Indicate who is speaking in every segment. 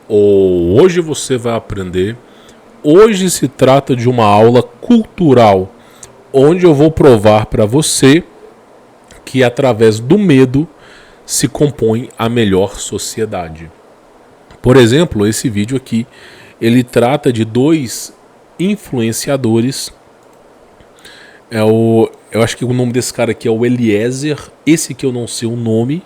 Speaker 1: Hoje você vai aprender. Hoje se trata de uma aula cultural, onde eu vou provar para você que através do medo se compõe a melhor sociedade. Por exemplo, esse vídeo aqui, ele trata de dois influenciadores. Eu acho que o nome desse cara aqui é o Eliezer. Esse aqui eu não sei o nome,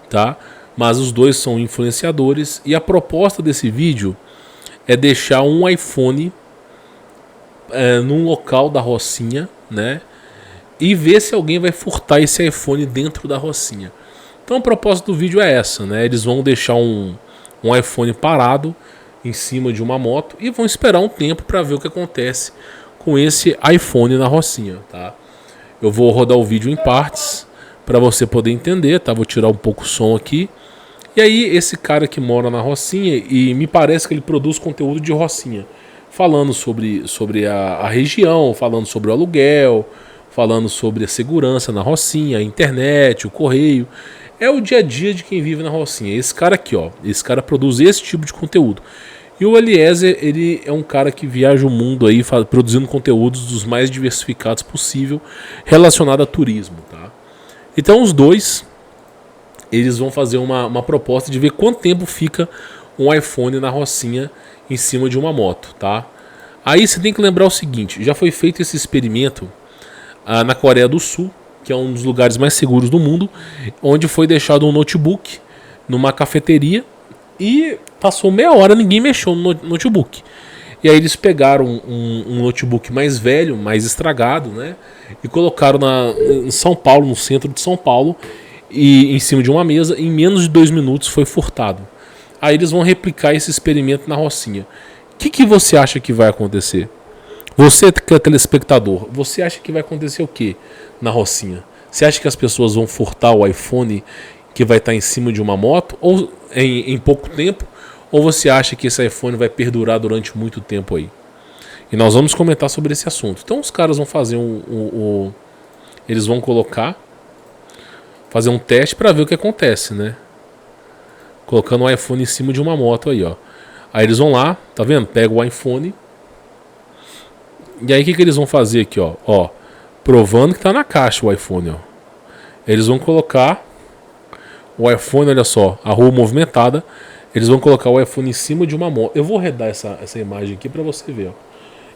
Speaker 1: tá? Mas os dois são influenciadores. E a proposta desse vídeo é deixar um iPhone num local da Rocinha, né? E ver se alguém vai furtar esse iPhone dentro da Rocinha. Então a proposta do vídeo é essa, né? Eles vão deixar um iPhone parado em cima de uma moto e vão esperar um tempo para ver o que acontece com esse iPhone na Rocinha, tá? Eu vou rodar o vídeo em partes para você poder entender, tá? Vou tirar um pouco o som aqui. E aí esse cara que mora na Rocinha, e me parece que ele produz conteúdo de Rocinha, falando sobre a região, falando sobre o aluguel, falando sobre a segurança na Rocinha, a internet, o correio. É o dia a dia de quem vive na Rocinha. Esse cara aqui, ó, esse cara produz esse tipo de conteúdo. E o Eliezer, ele é um cara que viaja o mundo aí produzindo conteúdos dos mais diversificados possível relacionado a turismo, tá? Então os dois, eles vão fazer uma proposta de ver quanto tempo fica um iPhone na Rocinha em cima de uma moto, tá? Aí você tem que lembrar o seguinte, já foi feito esse experimento na Coreia do Sul, que é um dos lugares mais seguros do mundo, onde foi deixado um notebook numa cafeteria e passou meia hora, ninguém mexeu no notebook. E aí eles pegaram um notebook mais velho, mais estragado, né? E colocaram em São Paulo, no centro de São Paulo, e em cima de uma mesa. Em menos de 2 minutos foi furtado. Aí eles vão replicar esse experimento na Rocinha. O que você acha que vai acontecer? Você que é telespectador, você acha que vai acontecer o que na Rocinha? Você acha que as pessoas vão furtar o iPhone que vai estar em cima de uma moto ou em pouco tempo? Ou você acha que esse iPhone vai perdurar durante muito tempo aí? E nós vamos comentar sobre esse assunto. Então os caras vão fazer eles vão fazer um teste para ver o que acontece, né? Colocando o iPhone em cima de uma moto aí, ó. Aí eles vão lá, tá vendo? Pega o iPhone. E aí o que eles vão fazer aqui, ó? Provando que tá na caixa o iPhone, ó. Eles vão colocar o iPhone, olha só, a rua movimentada. Eles vão colocar o iPhone em cima de uma moto. Eu vou redar essa imagem aqui pra você ver, ó.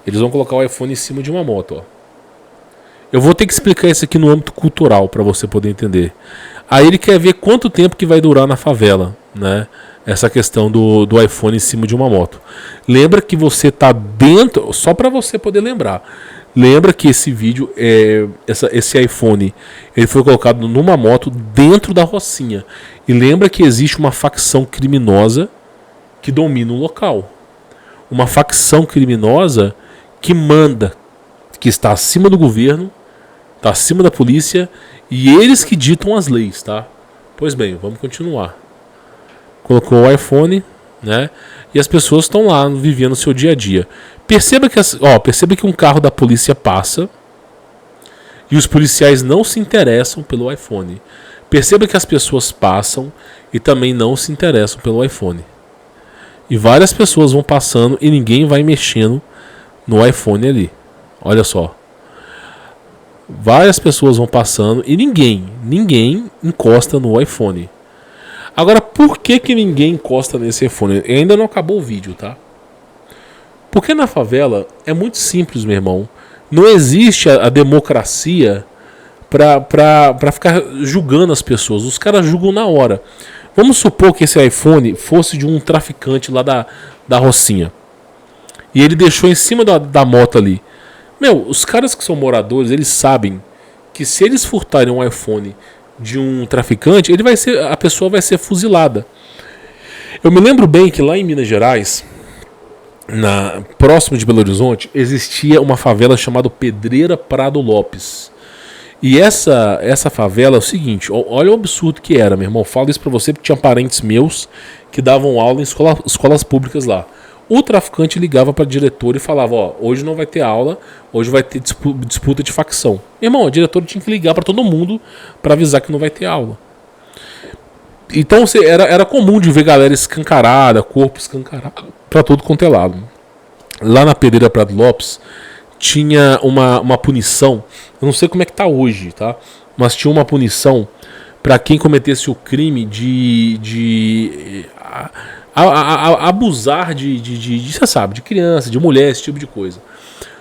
Speaker 1: Eles vão colocar o iPhone em cima de uma moto, ó. Eu vou ter que explicar isso aqui no âmbito cultural pra você poder entender. Aí ele quer ver quanto tempo que vai durar na favela, né? Essa questão do iPhone em cima de uma moto. Lembra que você tá dentro, só para você poder lembrar. Lembra que esse vídeo, esse iPhone, ele foi colocado numa moto dentro da Rocinha. E lembra que existe uma facção criminosa que domina o local. Uma facção criminosa que manda, que está acima do governo, está acima da polícia, e eles que ditam as leis, tá? Pois bem, vamos continuar. Colocou o iPhone, né? E as pessoas estão lá vivendo o seu dia a dia. Perceba que um carro da polícia passa e os policiais não se interessam pelo iPhone. Perceba que as pessoas passam e também não se interessam pelo iPhone. E várias pessoas vão passando e ninguém vai mexendo no iPhone ali. Olha só. Várias pessoas vão passando e ninguém encosta no iPhone. Agora, por que ninguém encosta nesse iPhone? Ainda não acabou o vídeo, tá? Porque na favela é muito simples, meu irmão. Não existe a democracia pra ficar julgando as pessoas. Os caras julgam na hora. Vamos supor que esse iPhone fosse de um traficante lá da Rocinha. E ele deixou em cima da moto ali. Meu, os caras que são moradores, eles sabem que se eles furtarem um iPhone de um traficante, a pessoa vai ser fuzilada. Eu me lembro bem que lá em Minas Gerais, próximo de Belo Horizonte, existia uma favela chamada Pedreira Prado Lopes. E essa favela é o seguinte, olha o absurdo que era, meu irmão. Eu falo isso pra você porque tinha parentes meus que davam aula em escolas públicas lá. O traficante ligava para a diretora e falava, ó, hoje não vai ter aula, hoje vai ter disputa de facção. Meu irmão, a diretora tinha que ligar para todo mundo para avisar que não vai ter aula. Então era comum de ver galera escancarada, corpo escancarado, pra todo quanto é lado. Lá na Pereira Prado Lopes tinha uma punição, eu não sei como é que tá hoje, tá? Mas tinha uma punição para quem cometesse o crime de abusar você sabe, de criança, de mulher, esse tipo de coisa.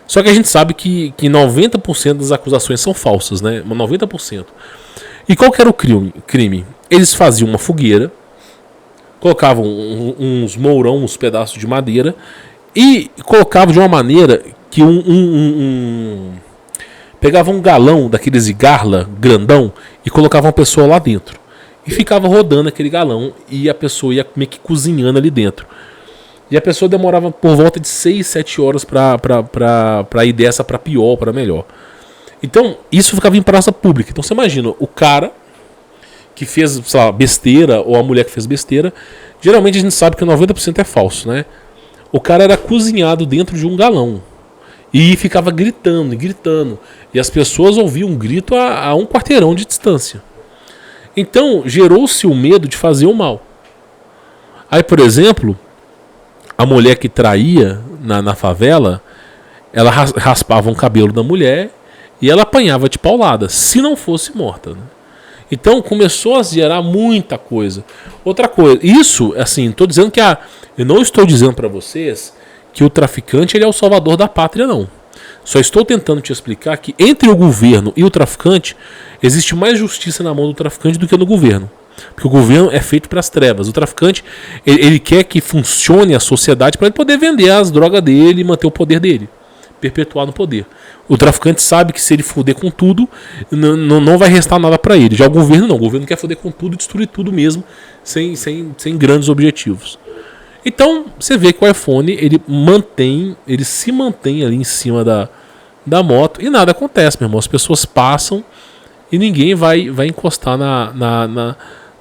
Speaker 1: Só que a gente sabe que 90% das acusações são falsas, né? 90%. E qual que era o crime? Eles faziam uma fogueira, colocavam uns mourão, uns pedaços de madeira e colocavam de uma maneira que pegava um galão daqueles de garla grandão e colocava uma pessoa lá dentro. E ficava rodando aquele galão e a pessoa ia meio que cozinhando ali dentro. E a pessoa demorava por volta de 6, 7 horas pra ir dessa pra pior, pra melhor. Então, isso ficava em praça pública. Então, você imagina, o cara que fez, sei lá, besteira, ou a mulher que fez besteira, geralmente a gente sabe que 90% é falso, né? O cara era cozinhado dentro de um galão. E ficava gritando, gritando. E as pessoas ouviam um grito a um quarteirão de distância. Então, gerou-se o medo de fazer o mal. Aí, por exemplo, a mulher que traía na favela, ela raspava um cabelo da mulher e ela apanhava de paulada, se não fosse morta, né? Então começou a gerar muita coisa. Outra coisa, isso, assim, tô dizendo que eu não estou dizendo para vocês que o traficante ele é o salvador da pátria, não. Só estou tentando te explicar que entre o governo e o traficante existe mais justiça na mão do traficante do que no governo. Porque o governo é feito para as trevas. O traficante ele quer que funcione a sociedade para ele poder vender as drogas dele e manter o poder dele, perpetuar no poder. O traficante sabe que se ele foder com tudo, não vai restar nada para ele. Já o governo não. O governo quer foder com tudo, destruir tudo mesmo, sem grandes objetivos. Então, você vê que o iPhone ele se mantém ali em cima da moto e nada acontece, meu irmão. As pessoas passam e ninguém vai encostar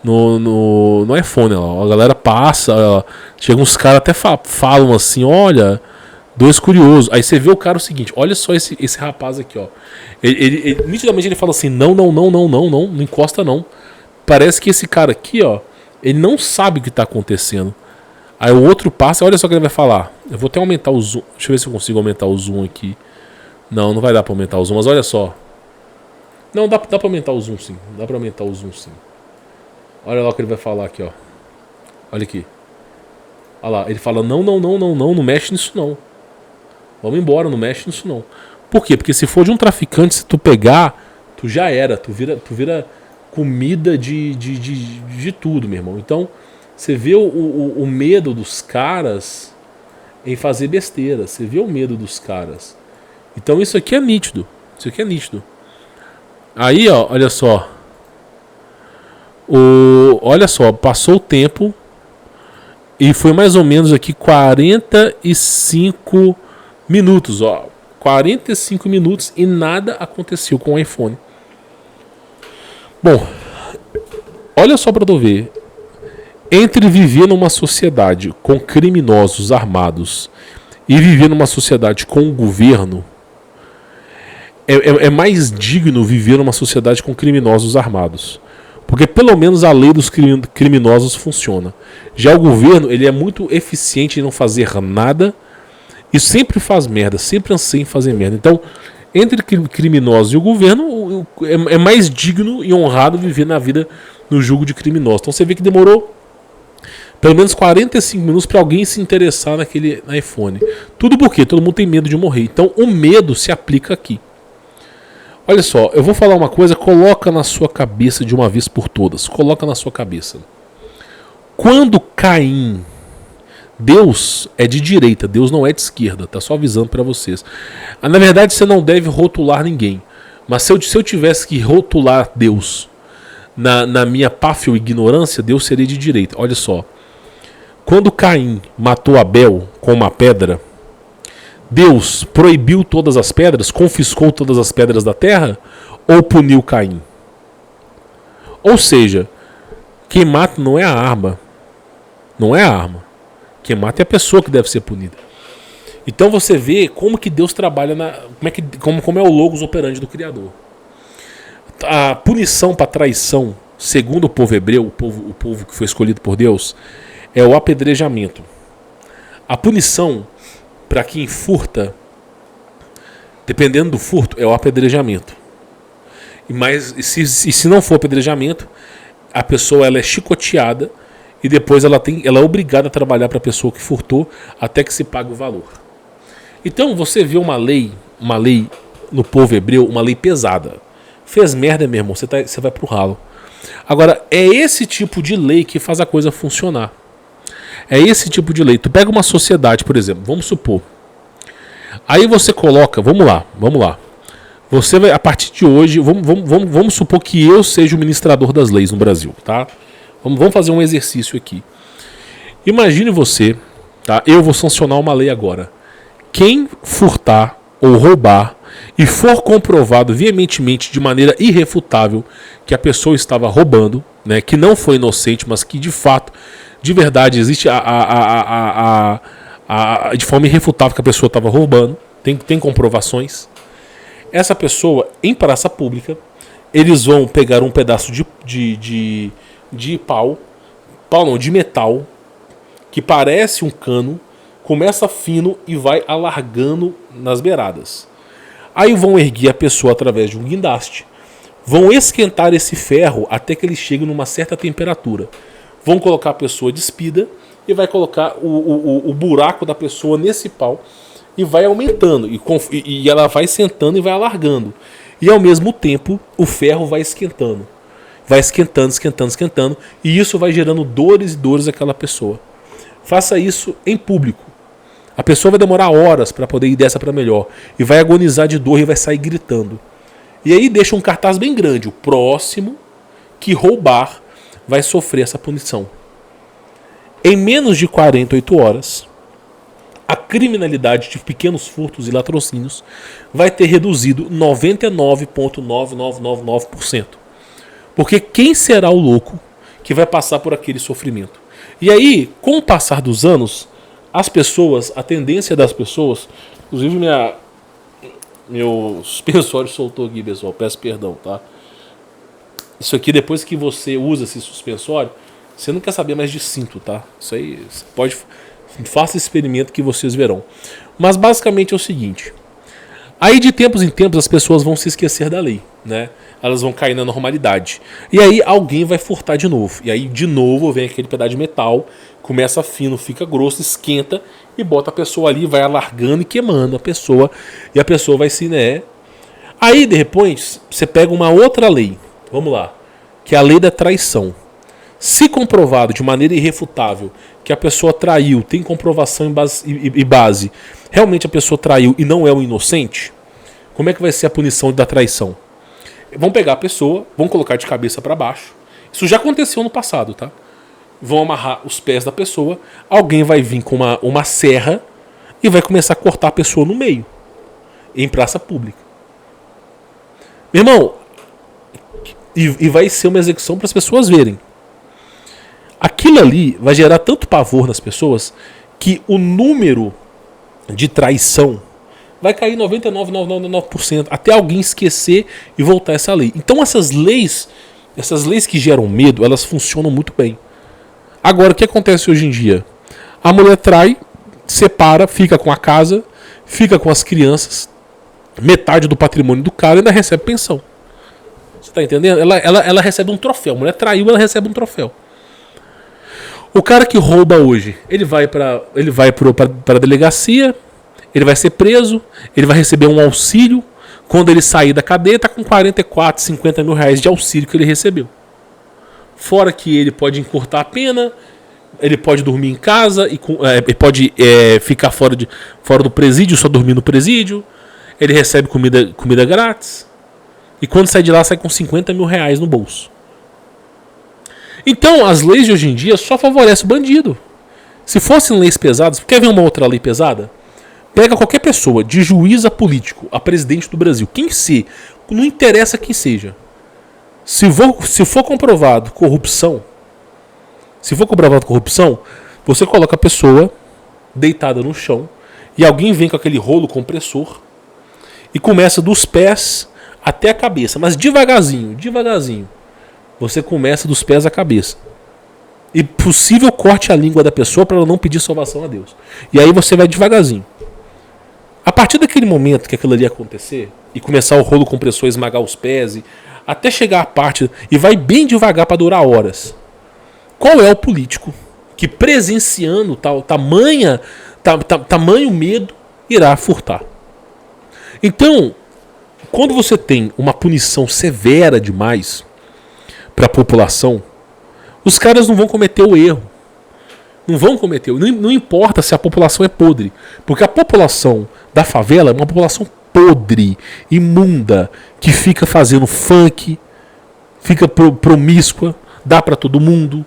Speaker 1: no iPhone. Ó. A galera passa, ó. Chega uns caras até falam assim, olha, dois curiosos. Aí você vê o cara o seguinte, olha só esse rapaz aqui, ó. Nitidamente ele fala assim, não encosta não. Parece que esse cara aqui, ó, ele não sabe o que está acontecendo. Aí o outro passa, olha só o que ele vai falar. Eu vou até aumentar o zoom. Deixa eu ver se eu consigo aumentar o zoom aqui. Não vai dar pra aumentar o zoom, mas olha só. Não, dá pra aumentar o zoom sim. Dá pra aumentar o zoom sim. Olha lá o que ele vai falar aqui, ó. Olha aqui. Olha lá, ele fala, não mexe nisso não. Vamos embora, não mexe nisso não. Por quê? Porque se for de um traficante, se tu pegar, tu já era. Tu vira comida de tudo, meu irmão. Então, você vê o medo dos caras em fazer besteira. Você vê o medo dos caras. Então isso aqui é nítido. Isso aqui é nítido. Aí, ó, olha só. Olha só, passou o tempo e foi mais ou menos aqui 45 minutos, ó. 45 minutos e nada aconteceu com o iPhone. Bom, olha só para tu ver. Entre viver numa sociedade com criminosos armados e viver numa sociedade com o governo, é mais digno viver numa sociedade com criminosos armados. Porque pelo menos a lei dos criminosos funciona. Já o governo, ele é muito eficiente em não fazer nada e sempre faz merda, sempre anseia em fazer merda. Então, entre criminosos e o governo, é mais digno e honrado viver na vida no jugo de criminosos. Então você vê que demorou pelo menos 45 minutos para alguém se interessar naquele iPhone. Tudo porque todo mundo tem medo de morrer. Então o medo se aplica aqui. Olha só, eu vou falar uma coisa, coloca na sua cabeça de uma vez por todas. Coloca na sua cabeça. Quando Caim, Deus é de direita, Deus não é de esquerda, tá só avisando para vocês. Na verdade, você não deve rotular ninguém. Mas se eu tivesse que rotular Deus na minha páfia ignorância, Deus seria de direita. Olha só. Quando Caim matou Abel com uma pedra, Deus proibiu todas as pedras, confiscou todas as pedras da terra ou puniu Caim? Ou seja, quem mata não é a arma. Não é a arma. Quem mata é a pessoa que deve ser punida. Então você vê como que Deus trabalha, como é o logos operandi do Criador. A punição para traição segundo o povo hebreu, o povo que foi escolhido por Deus, é o apedrejamento. A punição para quem furta, dependendo do furto, é o apedrejamento. Mas se não for apedrejamento, a pessoa ela é chicoteada e depois ela é obrigada a trabalhar para a pessoa que furtou até que se pague o valor. Então você vê uma lei no povo hebreu, uma lei pesada. Fez merda, meu irmão, você vai pro ralo. Agora, é esse tipo de lei que faz a coisa funcionar. É esse tipo de lei. Tu pega uma sociedade, por exemplo, vamos supor. Aí você coloca, vamos lá. Você vai, a partir de hoje, vamos supor que eu seja o ministrador das leis no Brasil, tá? Vamos fazer um exercício aqui. Imagine você, tá? Eu vou sancionar uma lei agora. Quem furtar ou roubar e for comprovado veementemente de maneira irrefutável que a pessoa estava roubando, né, que não foi inocente, mas que de fato, de verdade, existe de forma irrefutável que a pessoa estava roubando, tem comprovações. Essa pessoa, em praça pública, eles vão pegar um pedaço de metal, que parece um cano, começa fino e vai alargando nas beiradas. Aí vão erguer a pessoa através de um guindaste, vão esquentar esse ferro até que ele chegue numa certa temperatura. Vão colocar a pessoa despida e vai colocar o buraco da pessoa nesse pau e vai aumentando. E ela vai sentando e vai alargando. E ao mesmo tempo o ferro vai esquentando. Vai esquentando. E isso vai gerando dores e dores àquela pessoa. Faça isso em público. A pessoa vai demorar horas para poder ir dessa para melhor. E vai agonizar de dor e vai sair gritando. E aí deixa um cartaz bem grande. O próximo que roubar vai sofrer essa punição. Em menos de 48 horas, a criminalidade de pequenos furtos e latrocínios vai ter reduzido 99,9999%. Porque quem será o louco que vai passar por aquele sofrimento? E aí, com o passar dos anos, a tendência das pessoas, inclusive meu suspensório soltou aqui, pessoal, peço perdão, tá? Isso aqui, depois que você usa esse suspensório, você não quer saber mais de cinto, tá? Isso aí, você pode... Faça esse experimento que vocês verão. Mas basicamente é o seguinte. Aí de tempos em tempos as pessoas vão se esquecer da lei, né? Elas vão cair na normalidade. E aí alguém vai furtar de novo. E aí de novo vem aquele pedaço de metal, começa fino, fica grosso, esquenta e bota a pessoa ali, vai alargando e queimando a pessoa. E a pessoa vai se, né? Aí de repente você pega uma outra lei. Vamos lá. Que é a lei da traição. Se comprovado de maneira irrefutável que a pessoa traiu, tem comprovação e base, realmente a pessoa traiu e não é um inocente, como é que vai ser a punição da traição? Vão pegar a pessoa, vão colocar de cabeça para baixo. Isso já aconteceu no passado, tá? Vão amarrar os pés da pessoa, alguém vai vir com uma serra e vai começar a cortar a pessoa no meio, em praça pública. Meu irmão, e vai ser uma execução para as pessoas verem. Aquilo ali vai gerar tanto pavor nas pessoas que o número de traição vai cair 99,99% até alguém esquecer e voltar essa lei. Então essas leis que geram medo, elas funcionam muito bem. Agora, o que acontece hoje em dia? A mulher trai, separa, fica com a casa, fica com as crianças, metade do patrimônio do cara e ainda recebe pensão. Você está entendendo? Ela recebe um troféu. A mulher traiu, ela recebe um troféu. O cara que rouba hoje, ele vai para a delegacia, ele vai ser preso, ele vai receber um auxílio. Quando ele sair da cadeia, está com 44, 50 mil reais de auxílio que ele recebeu. Fora que ele pode encurtar a pena, ele pode dormir em casa, ele pode ficar fora do presídio, só dormir no presídio. Ele recebe comida grátis. E quando sai de lá, sai com 50 mil reais no bolso. Então, as leis de hoje em dia só favorecem o bandido. Se fossem leis pesadas, quer ver uma outra lei pesada? Pega qualquer pessoa, de juiz a político, a presidente do Brasil, quem se, não interessa quem seja. Se for comprovado corrupção, você coloca a pessoa deitada no chão e alguém vem com aquele rolo compressor e começa dos pés até a cabeça, mas devagarzinho. você começa dos pés à cabeça. E possível corte a língua da pessoa para ela não pedir salvação a Deus. E aí você vai devagarzinho. A partir daquele momento que aquilo ali acontecer, e começar o rolo compressor, esmagar os pés, até chegar a parte, e vai bem devagar para durar horas. Qual é o político que presenciando tamanho medo irá furtar? Então, quando você tem uma punição severa demais para a população, os caras não vão cometer o erro. Não vão cometer. Não importa se a população é podre. Porque a população da favela é uma população podre, imunda, que fica fazendo funk, fica promíscua, dá para todo mundo,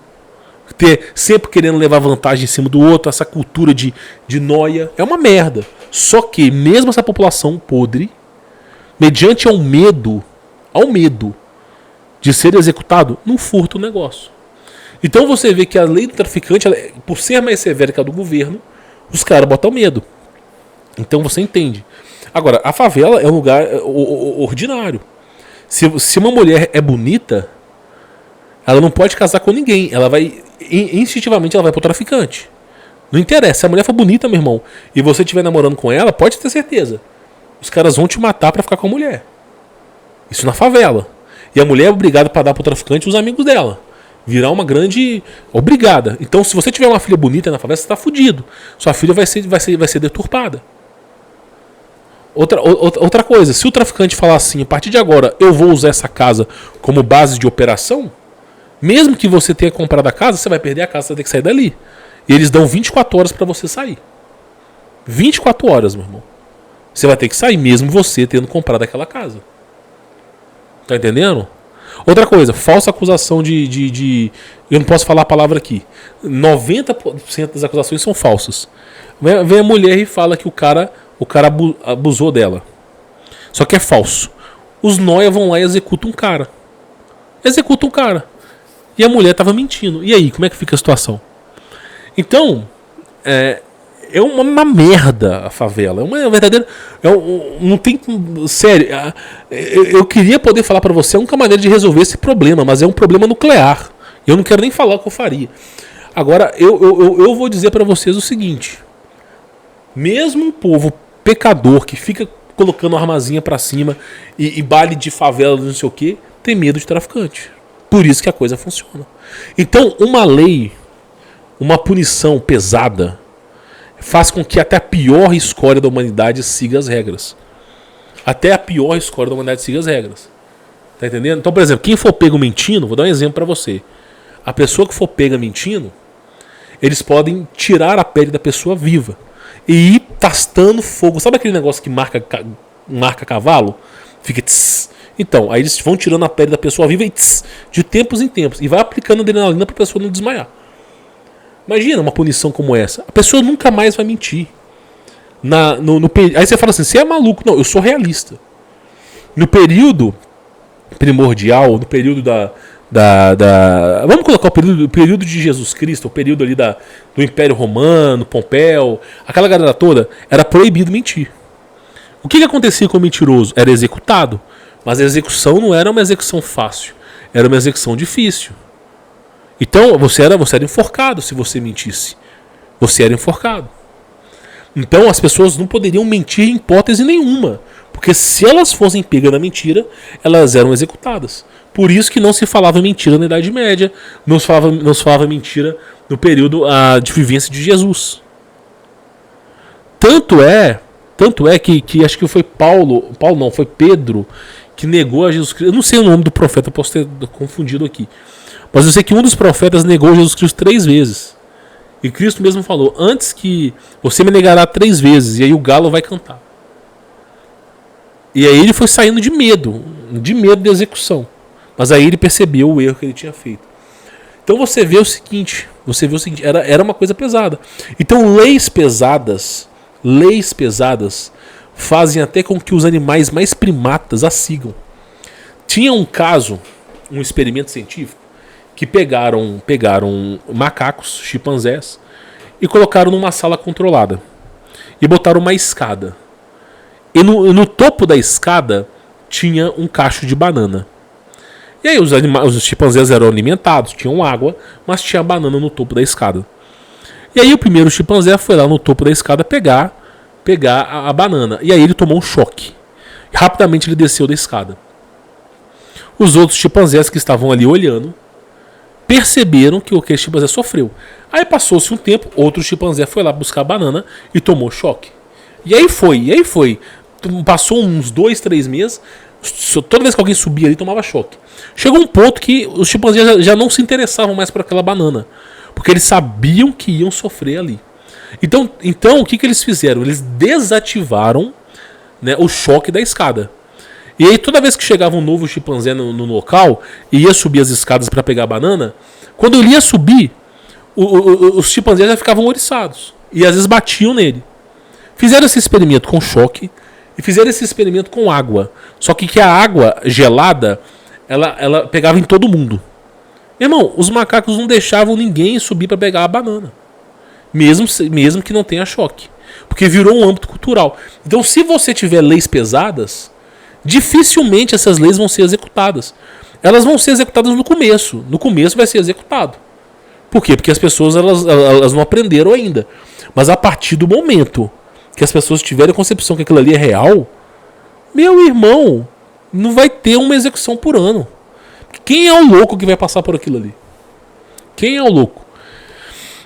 Speaker 1: sempre querendo levar vantagem em cima do outro, essa cultura de nóia. É uma merda. Só que mesmo essa população podre, mediante ao medo de ser executado, não furta o negócio. Então você vê que a lei do traficante, por ser mais severa que a do governo, os caras botam medo. Então você entende. Agora, a favela é um lugar ordinário. Se uma mulher é bonita, ela não pode casar com ninguém. Ela vai, instintivamente, ela vai pro traficante. Não interessa. Se a mulher for bonita, meu irmão, e você estiver namorando com ela, pode ter certeza. Os caras vão te matar pra ficar com a mulher. Isso na favela. E a mulher é obrigada pra dar pro traficante os amigos dela. Virar uma grande obrigada. Então, se você tiver uma filha bonita na favela, você está fudido. Sua filha vai ser deturpada. Outra coisa, se o traficante falar assim, a partir de agora eu vou usar essa casa como base de operação, mesmo que você tenha comprado a casa, você vai perder a casa, você vai ter que sair dali. E eles dão 24 horas para você sair. 24 horas, meu irmão. Você vai ter que sair, mesmo você tendo comprado aquela casa. Tá entendendo? Outra coisa, falsa acusação de eu não posso falar a palavra aqui. 90% das acusações são falsas. Vem a mulher e fala que o cara abusou dela. Só que é falso. Os nóia vão lá e executam um cara. E a mulher estava mentindo. E aí, como é que fica a situação? Então, é uma merda a favela. É uma verdadeira. Não tem. Sério. Eu queria poder falar pra você a única maneira de resolver esse problema, mas é um problema nuclear. Eu não quero nem falar o que eu faria. Agora, eu vou dizer pra vocês o seguinte: mesmo um povo pecador que fica colocando armazinha pra cima e baile de favela, não sei o que, tem medo de traficante. Por isso que a coisa funciona. Então, uma lei, uma punição pesada, faz com que até a pior escória da humanidade siga as regras. Até a pior escória da humanidade siga as regras. Tá entendendo? Então, por exemplo, quem for pego mentindo, vou dar um exemplo pra você. A pessoa que for pega mentindo, eles podem tirar a pele da pessoa viva e ir tastando fogo. Sabe aquele negócio que marca cavalo? Fica tss. Então, aí eles vão tirando a pele da pessoa viva e tss, de tempos em tempos. E vai aplicando adrenalina pra pessoa não desmaiar. Imagina uma punição como essa. A pessoa nunca mais vai mentir. Aí você fala assim, você é maluco. Não, eu sou realista. No período primordial, no período vamos colocar o período de Jesus Cristo, o período ali do Império Romano, Pompeu, aquela galera toda, era proibido mentir. O que acontecia com o mentiroso? Era executado. Mas a execução não era uma execução fácil. Era uma execução difícil. Então você era enforcado se você mentisse. Você era enforcado. Então as pessoas não poderiam mentir em hipótese nenhuma. Porque se elas fossem pegas na mentira, elas eram executadas. Por isso que não se falava mentira na Idade Média. Não se falava mentira no período de vivência de Jesus. Tanto é que acho que foi foi Pedro que negou a Jesus Cristo. Eu não sei o nome do profeta, posso ter confundido aqui. Mas eu sei que um dos profetas negou Jesus Cristo 3 vezes. E Cristo mesmo falou, antes que você me negará 3 vezes, e aí o galo vai cantar. E aí ele foi saindo de medo de execução. Mas aí ele percebeu o erro que ele tinha feito. Então você vê o seguinte, era uma coisa pesada. Então leis pesadas fazem até com que os animais mais primatas a sigam. Tinha um caso, um experimento científico, que pegaram macacos, chimpanzés, e colocaram numa sala controlada. E botaram uma escada. E no topo da escada tinha um cacho de banana. E aí os chimpanzés eram alimentados, tinham água, mas tinha banana no topo da escada. E aí o primeiro chimpanzé foi lá no topo da escada pegar a banana. E aí ele tomou um choque. Rapidamente ele desceu da escada. Os outros chimpanzés que estavam ali olhando perceberam que aquele chimpanzé sofreu. Aí passou-se um tempo, outro chimpanzé foi lá buscar a banana e tomou choque. E aí foi. Passou uns 2, 3 meses, toda vez que alguém subia ali tomava choque. Chegou um ponto que os chimpanzés já não se interessavam mais por aquela banana, porque eles sabiam que iam sofrer ali. Então o que eles fizeram? Eles desativaram, né, o choque da escada. E aí toda vez que chegava um novo chimpanzé no local e ia subir as escadas para pegar a banana, quando ele ia subir, os chimpanzés já ficavam ouriçados e às vezes batiam nele. Fizeram esse experimento com choque e fizeram esse experimento com água. Só que a água gelada, ela pegava em todo mundo. Irmão, os macacos não deixavam ninguém subir para pegar a banana, mesmo que não tenha choque, porque virou um âmbito cultural. Então, se você tiver leis pesadas, dificilmente essas leis vão ser executadas. Elas vão ser executadas no começo. No começo vai ser executado. Por quê? Porque as pessoas elas não aprenderam ainda. Mas a partir do momento que as pessoas tiverem a concepção que aquilo ali é real, meu irmão, não vai ter uma execução por ano. Quem é o louco que vai passar por aquilo ali? Quem é o louco?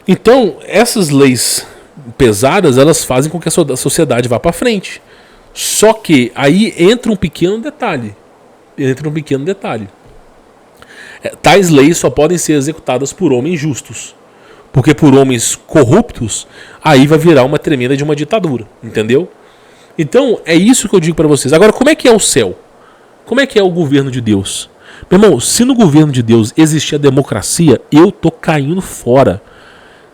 Speaker 1: Então, essas leis pesadas, elas fazem com que a sociedade vá para frente. Só que aí entra um pequeno detalhe. Tais leis só podem ser executadas por homens justos. Porque por homens corruptos, aí vai virar uma tremenda de uma ditadura. Entendeu? Então, é isso que eu digo para vocês. Agora, como é que é o céu? Como é que é o governo de Deus? Meu irmão, se no governo de Deus existir a democracia, eu tô caindo fora.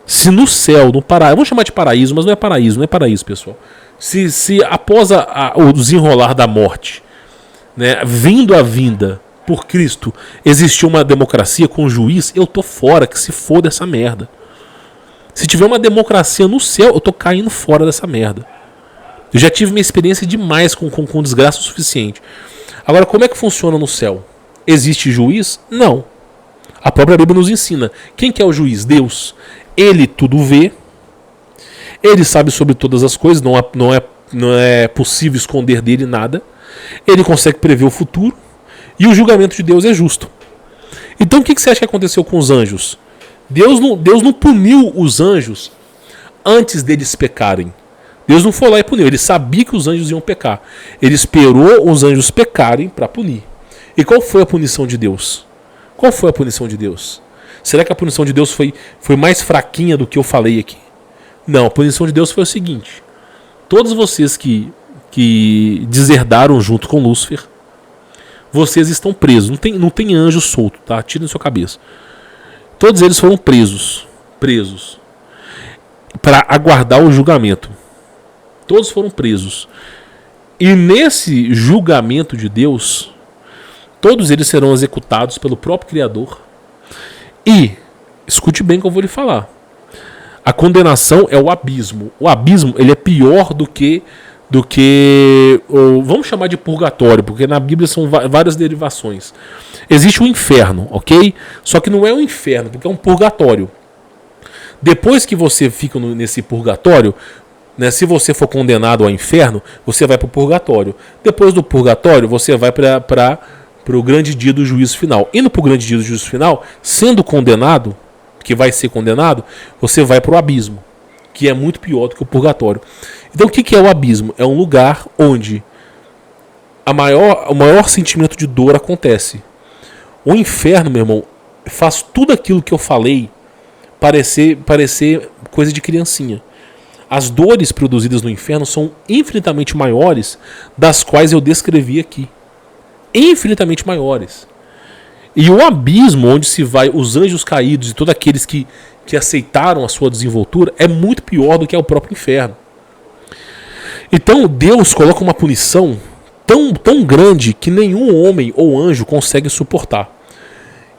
Speaker 1: Se no céu, no paraíso, vamos chamar de paraíso, mas não é paraíso, pessoal. Se após o desenrolar da morte, né, vindo a vinda por Cristo, existir uma democracia com juiz, eu tô fora, que se foda essa merda. Se tiver uma democracia no céu, eu tô caindo fora dessa merda. Eu já tive minha experiência demais com desgraça o suficiente. Agora, como é que funciona no céu? Existe juiz? Não. A própria Bíblia nos ensina. Quem que é o juiz? Deus. Ele tudo vê. Ele sabe sobre todas as coisas. Não é possível esconder dele nada. Ele consegue prever o futuro. E o julgamento de Deus é justo. Então o que você acha que aconteceu com os anjos? Deus não puniu os anjos antes deles pecarem. Deus não foi lá e puniu. Ele sabia que os anjos iam pecar. Ele esperou os anjos pecarem para punir. E qual foi a punição de Deus? Qual foi a punição de Deus? Será que a punição de Deus foi mais fraquinha do que eu falei aqui? Não, a punição de Deus foi o seguinte. Todos vocês que deserdaram junto com Lúcifer, vocês estão presos. Não tem anjo solto, tá? Tira na sua cabeça. Todos eles foram presos para aguardar o julgamento. Todos foram presos. E nesse julgamento de Deus, todos eles serão executados pelo próprio Criador. E, escute bem o que eu vou lhe falar. A condenação é o abismo. O abismo, ele é pior do que vamos chamar de purgatório, porque na Bíblia são várias derivações. Existe o inferno, ok? Só que não é um inferno, porque é um purgatório. Depois que você fica nesse purgatório, né, se você for condenado ao inferno, você vai para o purgatório. Depois do purgatório, você vai para o grande dia do juízo final. Indo para o grande dia do juízo final, sendo condenado, que vai ser condenado, você vai para o abismo, que é muito pior do que o purgatório. Então o que é o abismo? É um lugar onde o maior sentimento de dor acontece. O inferno, meu irmão, faz tudo aquilo que eu falei parecer coisa de criancinha. As dores produzidas no inferno são infinitamente maiores das quais eu descrevi aqui. Infinitamente maiores. E o abismo onde se vai os anjos caídos e todos aqueles que aceitaram a sua desenvoltura é muito pior do que é o próprio inferno. Então Deus coloca uma punição tão grande que nenhum homem ou anjo consegue suportar.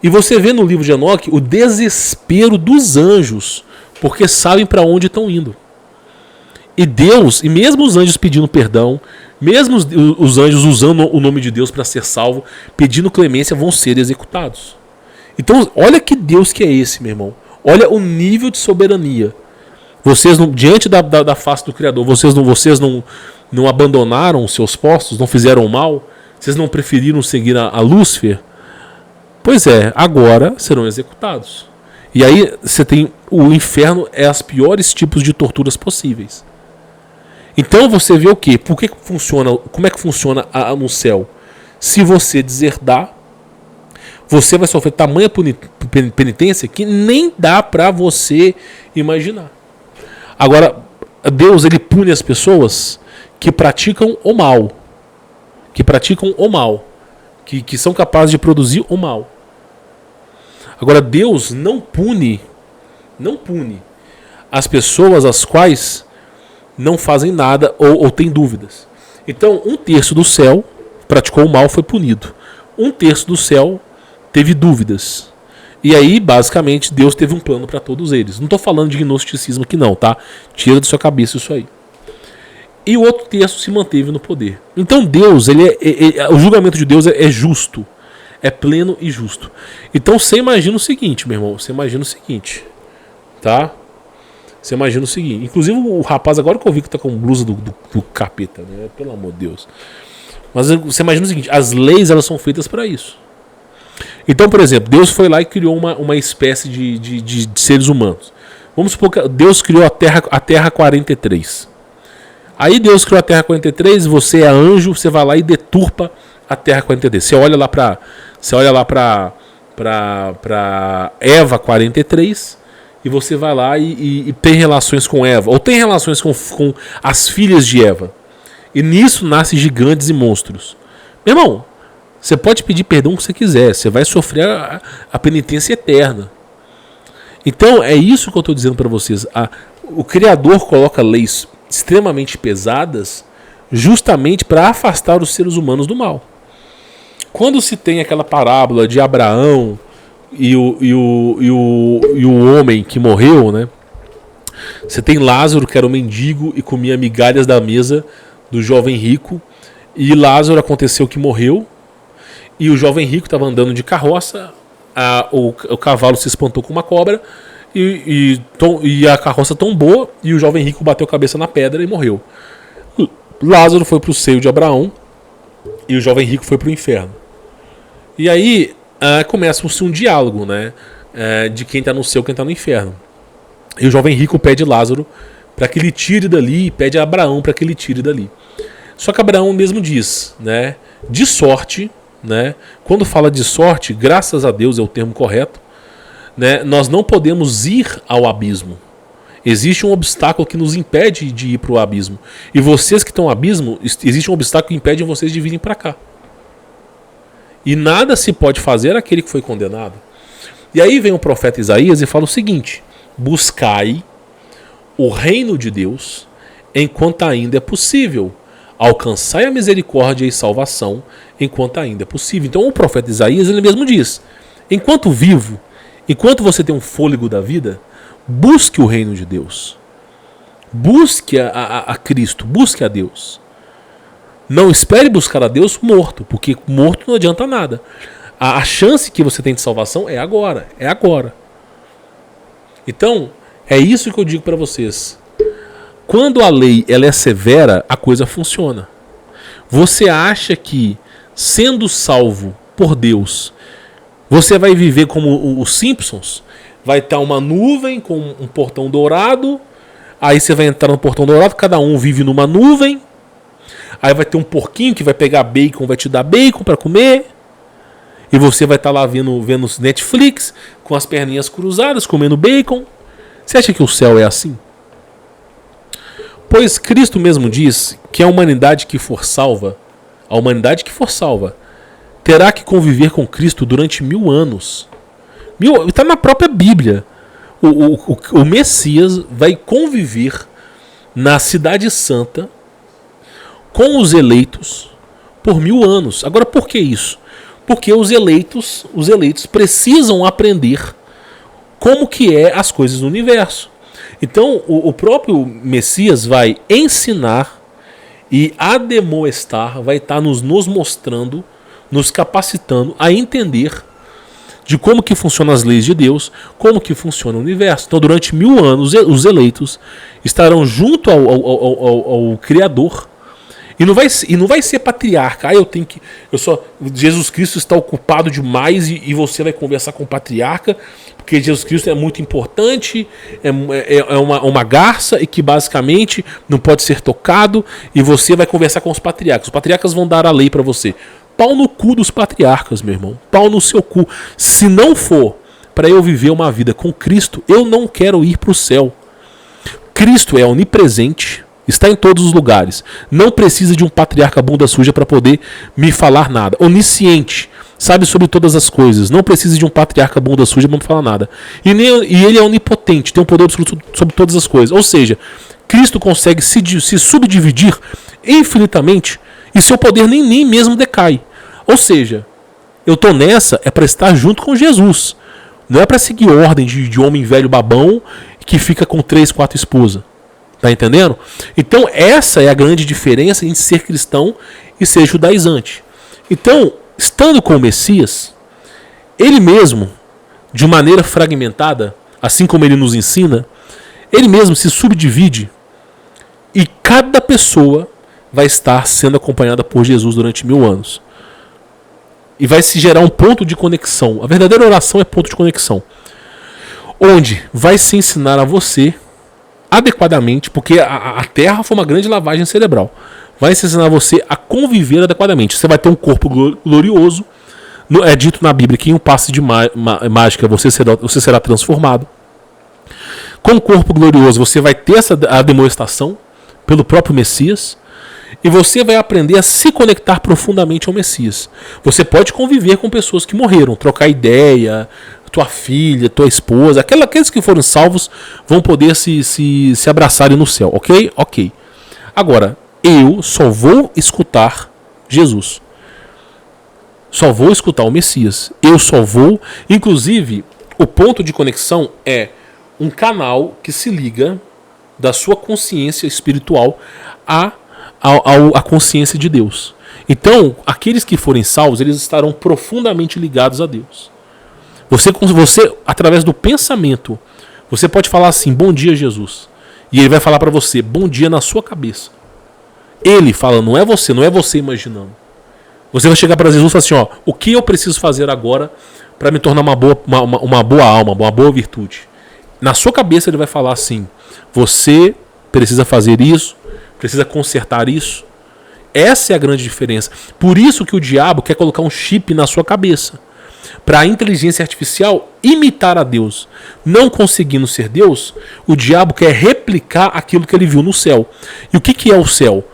Speaker 1: E você vê no livro de Enoque o desespero dos anjos, porque sabem para onde estão indo. E Deus, e mesmo os anjos pedindo perdão, Mesmo os anjos usando o nome de Deus para ser salvo, pedindo clemência, vão ser executados. Então, olha que Deus que é esse, meu irmão. Olha o nível de soberania. Vocês, diante da face do Criador, vocês não abandonaram os seus postos, não fizeram o mal? Vocês não preferiram seguir a Lúcifer? Pois é, agora serão executados. E aí você tem o inferno, é os piores tipos de torturas possíveis. Então você vê o quê? Por que funciona? Como é que funciona no céu? Se você deserdar, você vai sofrer tamanha penitência que nem dá para você imaginar. Agora, Deus, ele pune as pessoas que praticam o mal. Que são capazes de produzir o mal. Agora, Deus não pune as pessoas as quais não fazem nada ou têm dúvidas. Então, 1/3 do céu praticou o mal, foi punido. 1/3 do céu teve dúvidas. E aí, basicamente, Deus teve um plano para todos eles. Não estou falando de gnosticismo aqui não, tá? Tira da sua cabeça isso aí. E o outro terço se manteve no poder. Então Deus, o julgamento de Deus é justo. É pleno e justo. Então você imagina o seguinte, meu irmão. Você imagina o seguinte. Tá? Você imagina o seguinte. Inclusive o rapaz, agora que eu vi que tá com blusa do capeta, né? Pelo amor de Deus. Mas você imagina o seguinte. As leis, elas são feitas para isso. Então, por exemplo, Deus foi lá e criou uma espécie de seres humanos. Vamos supor que Deus criou a Terra 43. Aí Deus criou a Terra 43, você é anjo, você vai lá e deturpa a Terra 43. Você olha lá para Eva 43 e você vai lá e tem relações com Eva, ou tem relações com as filhas de Eva. E nisso nascem gigantes e monstros. Meu irmão, você pode pedir perdão o que você quiser, você vai sofrer a penitência eterna. Então é isso que eu estou dizendo para vocês. O Criador coloca leis extremamente pesadas justamente para afastar os seres humanos do mal. Quando se tem aquela parábola de Abraão e o homem que morreu, né? Você tem Lázaro, que era um mendigo e comia migalhas da mesa do jovem rico, e Lázaro aconteceu que morreu, e o jovem rico estava andando de carroça, o cavalo se espantou com uma cobra, e a carroça tombou, e o jovem rico bateu a cabeça na pedra e morreu. Lázaro foi para o seio de Abraão, e o jovem rico foi para o inferno. E aí começa-se um diálogo, né, de quem está no céu e quem está no inferno. E o jovem rico pede Lázaro para que ele tire dali, e pede a Abraão para que ele tire dali. Só que Abraão mesmo diz, né, de sorte, né, quando fala de sorte, graças a Deus é o termo correto, né, nós não podemos ir ao abismo. Existe um obstáculo que nos impede de ir para o abismo. E vocês que estão no abismo, existe um obstáculo que impede vocês de virem para cá. E nada se pode fazer àquele que foi condenado. E aí vem o profeta Isaías e fala o seguinte: buscai o reino de Deus enquanto ainda é possível. Alcançai a misericórdia e salvação enquanto ainda é possível. Então o profeta Isaías, ele mesmo diz: enquanto vivo, enquanto você tem um fôlego da vida, busque o reino de Deus. Busque a Cristo, busque a Deus. Não espere buscar a Deus morto, porque morto não adianta nada. A chance que você tem de salvação é agora, é agora. Então, é isso que eu digo para vocês. Quando a lei ela é severa, a coisa funciona. Você acha que, sendo salvo por Deus, você vai viver como os Simpsons? Vai estar uma nuvem com um portão dourado, aí você vai entrar no portão dourado, cada um vive numa nuvem, aí vai ter um porquinho que vai pegar bacon, vai te dar bacon para comer, e você vai estar lá vendo Netflix, com as perninhas cruzadas, comendo bacon. Você acha que o céu é assim? Pois Cristo mesmo diz que a humanidade que for salva, terá que conviver com Cristo durante 1000 anos. Está na própria Bíblia. O Messias vai conviver na Cidade Santa com os eleitos por 1000 anos. Agora, por que isso? Porque os eleitos precisam aprender como que é as coisas no universo. Então, o próprio Messias vai ensinar E admoestar vai estar nos mostrando, nos capacitando a entender de como que funcionam as leis de Deus, como que funciona o universo. Então, durante 1000 anos, os eleitos estarão junto ao Criador. E não vai ser patriarca. Jesus Cristo está ocupado demais e você vai conversar com o patriarca, porque Jesus Cristo é muito importante, é uma garça e que basicamente não pode ser tocado, e você vai conversar com os patriarcas. Os patriarcas vão dar a lei para você. Pau no cu dos patriarcas, meu irmão. Pau no seu cu. Se não for para eu viver uma vida com Cristo, eu não quero ir para o céu. Cristo é onipresente, está em todos os lugares. Não precisa de um patriarca bunda suja para poder me falar nada. Onisciente, sabe sobre todas as coisas. Não precisa de um patriarca bunda suja para me falar nada. E ele é onipotente, tem um poder absoluto sobre todas as coisas. Ou seja, Cristo consegue se subdividir infinitamente e seu poder nem mesmo decai. Ou seja, eu tô nessa é para estar junto com Jesus. Não é para seguir ordem de homem velho babão que fica com 3, 4 esposas. Tá entendendo? Então essa é a grande diferença entre ser cristão e ser judaizante. Então, estando com o Messias, ele mesmo, de maneira fragmentada, assim como ele nos ensina, ele mesmo se subdivide e cada pessoa vai estar sendo acompanhada por Jesus durante 1000 anos. E vai se gerar um ponto de conexão. A verdadeira oração é ponto de conexão. Onde vai se ensinar a você adequadamente, porque a Terra foi uma grande lavagem cerebral. Vai se ensinar a você a conviver adequadamente. Você vai ter um corpo glorioso. É dito na Bíblia que em um passe de mágica você será transformado. Com o corpo glorioso você vai ter a demonstração pelo próprio Messias. E você vai aprender a se conectar profundamente ao Messias. Você pode conviver com pessoas que morreram, trocar ideia, tua filha, tua esposa, aqueles que foram salvos vão poder se abraçarem no céu, ok? Ok. Agora, eu só vou escutar Jesus. Só vou escutar o Messias. Eu só vou... Inclusive, o ponto de conexão é um canal que se liga da sua consciência espiritual à consciência de Deus. Então, aqueles que forem salvos, eles estarão profundamente ligados a Deus. Você, através do pensamento, você pode falar assim, bom dia Jesus. E ele vai falar para você, bom dia na sua cabeça. Ele fala, não é você imaginando. Você vai chegar para Jesus e falar assim, ó, o que eu preciso fazer agora para me tornar uma boa alma, uma boa virtude? Na sua cabeça ele vai falar assim, você precisa fazer isso, precisa consertar isso. Essa é a grande diferença. Por isso que o diabo quer colocar um chip na sua cabeça. Para a inteligência artificial imitar a Deus. Não conseguindo ser Deus, o diabo quer replicar aquilo que ele viu no céu. E o que é o céu?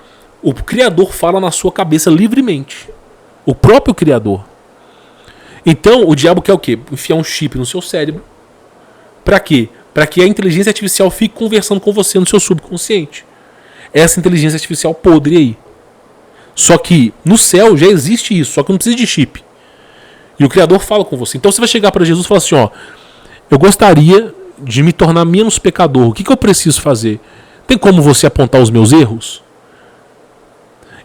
Speaker 1: O Criador fala na sua cabeça livremente. O próprio Criador. Então o diabo quer o quê? Enfiar um chip no seu cérebro. Para quê? Para que a inteligência artificial fique conversando com você no seu subconsciente. Essa inteligência artificial podre aí. Só que no céu já existe isso, só que não precisa de chip. E o Criador fala com você. Então você vai chegar para Jesus e falar assim, ó, eu gostaria de me tornar menos pecador. O que eu preciso fazer? Tem como você apontar os meus erros?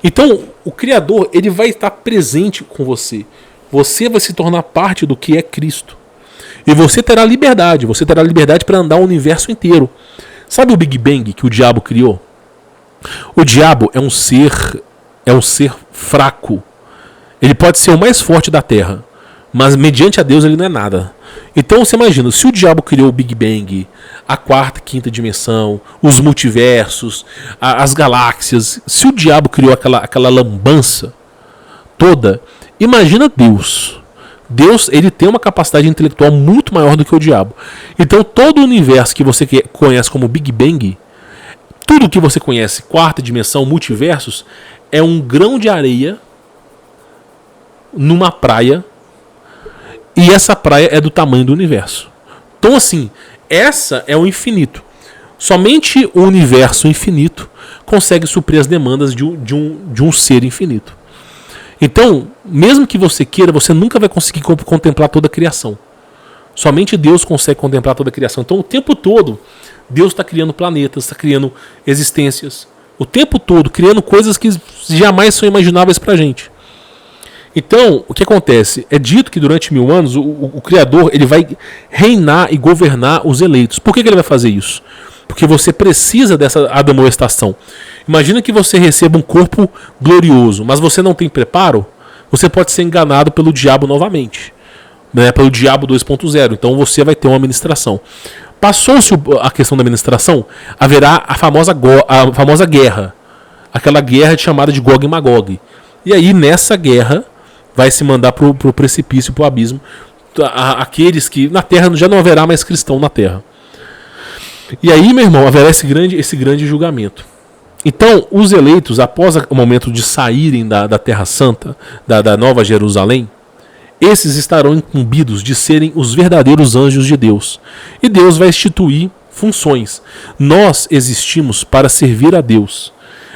Speaker 1: Então o Criador ele vai estar presente com você. Você vai se tornar parte do que é Cristo. E você terá liberdade. Você terá liberdade para andar o universo inteiro. Sabe o Big Bang que o diabo criou? O diabo é um ser fraco. Ele pode ser o mais forte da Terra, mas mediante a Deus ele não é nada. Então você imagina, se o diabo criou o Big Bang, a quarta, quinta dimensão, os multiversos, as galáxias, se o diabo criou aquela lambança toda, imagina Deus. Deus ele tem uma capacidade intelectual muito maior do que o diabo. Então todo o universo que você conhece como Big Bang, tudo que você conhece, quarta dimensão, multiversos, é um grão de areia numa praia, e essa praia é do tamanho do universo. Então assim, essa é o infinito. Somente o universo infinito consegue suprir as demandas de um ser infinito. Então, mesmo que você queira, você nunca vai conseguir contemplar toda a criação. Somente Deus consegue contemplar toda a criação. Então o tempo todo Deus está criando planetas, está criando existências. O tempo todo criando coisas que jamais são imagináveis pra gente. Então, o que acontece? É dito que durante 1000 anos o Criador ele vai reinar e governar os eleitos. Por que ele vai fazer isso? Porque você precisa dessa admoestação. Imagina que você receba um corpo glorioso, mas você não tem preparo, você pode ser enganado pelo diabo novamente, né? Pelo diabo 2.0. Então você vai ter uma ministração. Passou-se a questão da ministração, haverá a famosa guerra. Aquela guerra chamada de Gog e Magog. E aí, nessa guerra, vai se mandar pro precipício, pro abismo, aqueles que na terra já não haverá mais cristão na terra. E aí, meu irmão, haverá esse grande julgamento. Então, os eleitos, após o momento de saírem da Terra Santa, da Nova Jerusalém, esses estarão incumbidos de serem os verdadeiros anjos de Deus. E Deus vai instituir funções. Nós existimos para servir a Deus.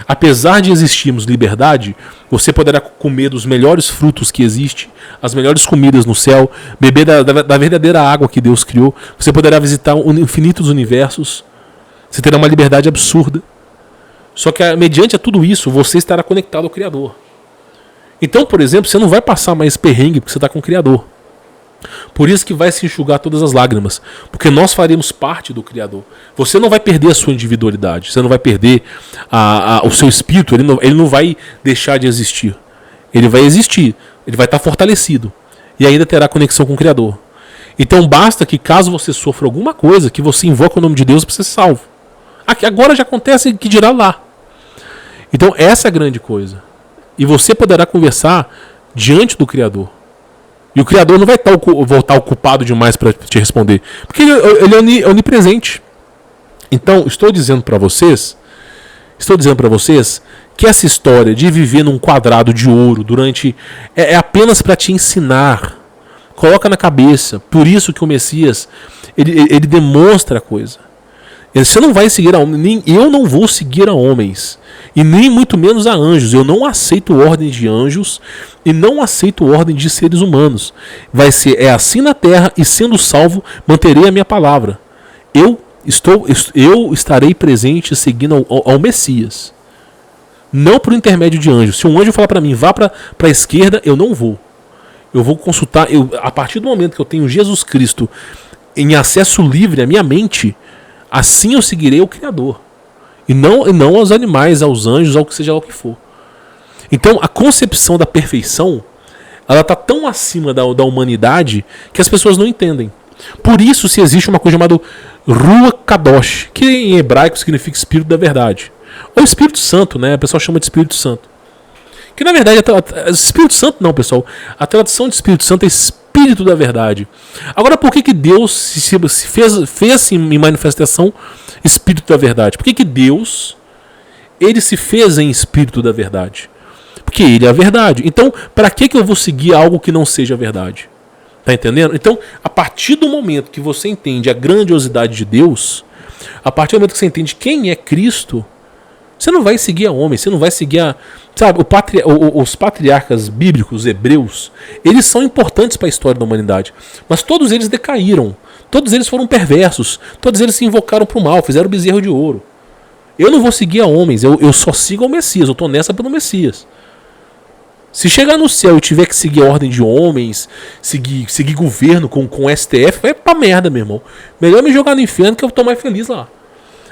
Speaker 1: Apesar de existirmos liberdade, você poderá comer dos melhores frutos que existe, as melhores comidas no céu, beber da verdadeira água que Deus criou. Você poderá visitar infinitos universos. Você terá uma liberdade absurda. Só que, mediante a tudo isso, você estará conectado ao Criador. Então, por exemplo, você não vai passar mais perrengue porque você está com o Criador. Por isso que vai se enxugar todas as lágrimas. Porque nós faremos parte do Criador. Você não vai perder a sua individualidade. Você não vai perder o seu espírito. Ele não vai deixar de existir. Ele vai existir. Ele vai estar fortalecido. E ainda terá conexão com o Criador. Então basta que, caso você sofra alguma coisa, que você invoque o nome de Deus para ser salvo. Aqui, agora já acontece que dirá lá. Então essa é a grande coisa. E você poderá conversar diante do Criador. E o Criador não vai voltar ocupado demais para te responder. Porque ele é onipresente. Então, estou dizendo para vocês que essa história de viver num quadrado de ouro é apenas para te ensinar. Coloca na cabeça. Por isso que o Messias, ele demonstra a coisa. Você não vai seguir a homens, nem eu não vou seguir a homens, e nem muito menos a anjos. Eu não aceito ordem de anjos e não aceito ordem de seres humanos. É assim na terra, e sendo salvo, manterei a minha palavra. Eu estarei presente seguindo ao Messias, não por intermédio de anjos. Se um anjo falar para mim, vá para a esquerda, eu não vou. Eu vou consultar. A partir do momento que eu tenho Jesus Cristo em acesso livre à minha mente, assim eu seguirei o Criador. E não aos animais, aos anjos, ao que seja lá o que for. Então a concepção da perfeição, ela está tão acima da humanidade que as pessoas não entendem. Por isso se existe uma coisa chamada Ruach Kadosh, que em hebraico significa Espírito da Verdade. Ou Espírito Santo, né? O pessoal chama de Espírito Santo. Que na verdade, Espírito Santo não, pessoal. A tradução de Espírito Santo é Espírito da Verdade. Agora, por que Deus se fez assim, em manifestação Espírito da Verdade? Por que Deus ele se fez em Espírito da Verdade? Porque ele é a verdade. Então, para que eu vou seguir algo que não seja verdade? Tá entendendo? Então, a partir do momento que você entende a grandiosidade de Deus, a partir do momento que você entende quem é Cristo, você não vai seguir a homem, você não vai seguir a... Sabe, os patriarcas bíblicos, hebreus, eles são importantes para a história da humanidade. Mas todos eles decaíram. Todos eles foram perversos. Todos eles se invocaram para o mal, fizeram bezerro de ouro. Eu não vou seguir a homens, eu só sigo ao Messias. Eu estou nessa pelo Messias. Se chegar no céu e tiver que seguir a ordem de homens, seguir governo com STF, vai pra merda, meu irmão. Melhor me jogar no inferno que eu tô mais feliz lá.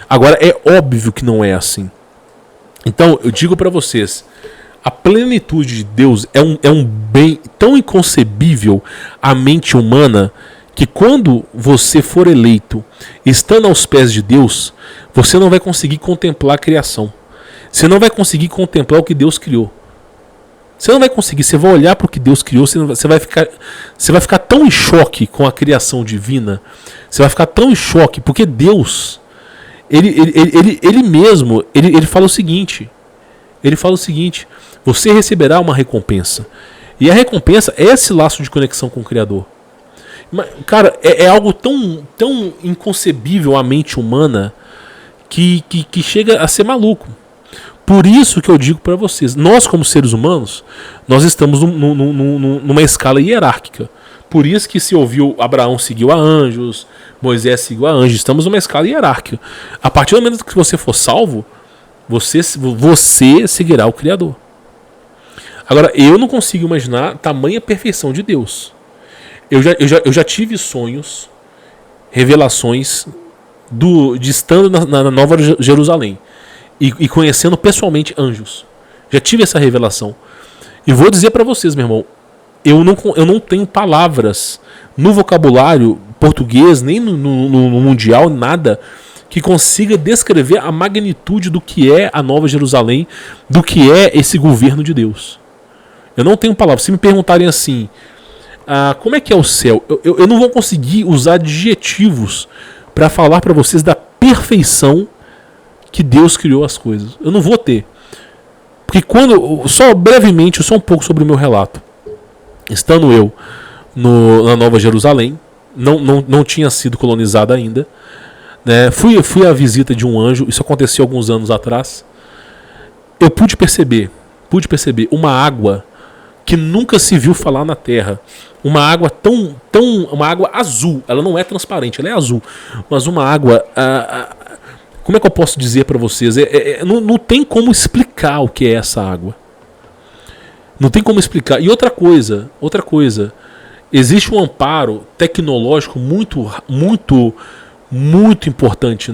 Speaker 1: Agora, é óbvio que não é assim. Então, eu digo para vocês, a plenitude de Deus é um bem tão inconcebível à mente humana que quando você for eleito, estando aos pés de Deus, você não vai conseguir contemplar a criação. Você não vai conseguir contemplar o que Deus criou. Você não vai conseguir, você vai olhar para o que Deus criou, você vai ficar tão em choque com a criação divina, você vai ficar tão em choque, porque Deus... Ele mesmo, ele fala o seguinte, você receberá uma recompensa. E a recompensa é esse laço de conexão com o Criador. Mas, cara, é algo tão inconcebível à mente humana que chega a ser maluco. Por isso que eu digo para vocês, nós como seres humanos, nós estamos numa escala hierárquica. Por isso que se ouviu Abraão seguiu a anjos, Moisés seguiu a anjos. Estamos numa escala hierárquica. A partir do momento que você for salvo, Você seguirá o Criador. Agora, eu não consigo imaginar tamanha perfeição de Deus. Eu já tive sonhos, revelações de estando na Nova Jerusalém e conhecendo pessoalmente anjos. Já tive essa revelação. E vou dizer para vocês, meu irmão, eu não tenho palavras no vocabulário português, nem no mundial, nada, que consiga descrever a magnitude do que é a Nova Jerusalém, do que é esse governo de Deus. Eu não tenho palavras. Se me perguntarem assim, como é que é o céu? Eu não vou conseguir usar adjetivos para falar para vocês da perfeição que Deus criou as coisas. Eu não vou ter. Porque só brevemente, só um pouco sobre o meu relato. Estando eu na Nova Jerusalém, não tinha sido colonizada ainda, né? Fui à visita de um anjo, isso aconteceu alguns anos atrás. Eu pude perceber uma água que nunca se viu falar na Terra. Uma água uma água azul. Ela não é transparente, ela é azul. Mas uma água... como é que eu posso dizer para vocês? Não tem como explicar o que é essa água. Não tem como explicar. E outra coisa. Existe um amparo tecnológico muito, muito, muito importante